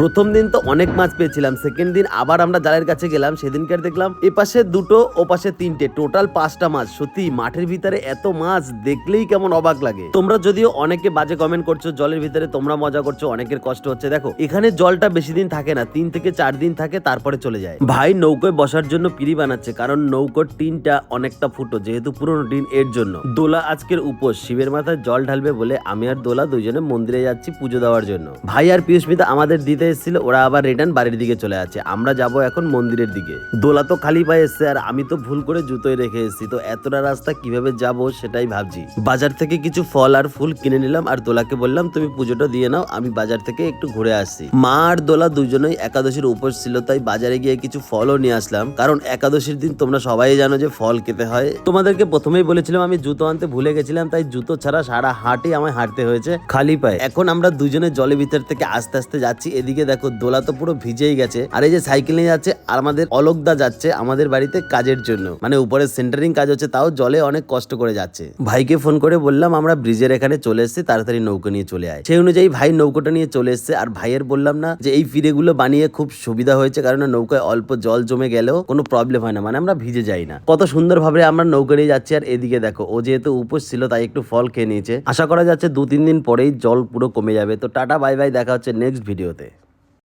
প্রথম দিন তো অনেক মাছ পেয়েছিলাম, সেকেন্ড দিন আবার আমরা জালের কাছে গেলাম, সেদিনকার দেখলাম এ পাশে দুটো ও পাশে তিনটে, টোটাল 5টা মাছ। সত্যি মাঠের ভিতরে এত মাছ দেখলেই কেমন অবাক লাগে। তোমরা যদিও অনেকে বাজে কমেন্ট করছো, জলের ভিতরে তোমরা মজা করছো, অনেকের কষ্ট হচ্ছে। দেখো এখানে জলটা বেশি দিন থাকে না, 3 থেকে 4 দিন থাকে, তারপরে চলে যায়। ভাই নৌকোয় বসার জন্য পিঁড়ি বানাচ্ছে, কারণ নৌকোর টিনটা অনেকটা ফুটো, যেহেতু পুরোনো টিন এর জন্য। দোলা আজকের উপোস, শিবের মাথায় জল ঢালবে বলে আমি আর দোলা দুইজনে মন্দিরে যাচ্ছি পুজো দেওয়ার জন্য। ভাই আর পিউস্মিতা আমাদের দিতে এসেছিল, ওরা আবার রিটার্ন বাড়ির দিকে চলে যাচ্ছে। আমরা যাব এখন মন্দিরের দিকে। দোলা তো খালি পায়ে এসছে, আর আমি তো ভুল করে জুতোই রেখে এসেছি, তো এতটা রাস্তা কিভাবে যাব সেটাই ভাবছি। বাজার থেকে কিছু ফল আর ফুল কিনে নিলাম, আর দোলাকে বললাম তুমি পুজোটা দিয়ে নাও, আমি বাজার থেকে একটু ঘুরে আসছি। মা আর দোলা দুজনেই একাদশীর উপোস ছিল, তাই বাজারে গিয়ে কিছু ফলও নিয়ে আসলাম, কারণ একাদশীর দিন তোমরা সবাই জানো যে ফল খেতে হয়। তোমাদেরকে প্রথমেই বলেছিলাম আমি জুতো আনতে ভুলে গেছিলাম, তাই জুতো ছাড়া সারা হাটে আমায় হাঁটতে হয়েছে খালি পায়ে। এখন আমরা দুজনে জলের ভিতর থেকে আস্তে আস্তে যাচ্ছি। এদিকে দেখো দোলা তো পুরো ভিজেই গেছে, আর এই যে সাইকেল নিয়ে যাচ্ছে, আর আমাদের অলোকদা যাচ্ছে আমাদের বাড়িতে কাজের জন্য, মানে উপরে সেন্টারিং কাজ হচ্ছে, তাও জলে অনেক কষ্ট করে যাচ্ছে। ভাইকে ফোন করে বললাম আমরা ব্রিজের এখানে চলে এসেছি, তাড়াতাড়ি নৌকো নিয়ে চলে আয়। সেই অনুযায়ী ভাই নৌকোটা নিয়ে চলে এসছে, আর ভাইয়ের বললাম না যে এই ফিরেগুলো বানিয়ে খুব সুবিধা হয়েছে, কারণ নৌকায় অল্প জল জমে গেলেও কোনো প্রবলেম হয় না, মানে আমরা ভিজে যাই না। কত সুন্দর ভাবে আমরা নৌকা নিয়ে যাচ্ছি। আর এদিকে দেখো ও যেহেতু উপোস ছিল তাই একটু ফল খেয়ে নিয়েছে। আশা করা যাচ্ছে 2-3 দিন পরেই জল পুরো কমে যাবে। তো টাটা বাই বাই, দেখা হচ্ছে নেক্সট ভিডিওতে।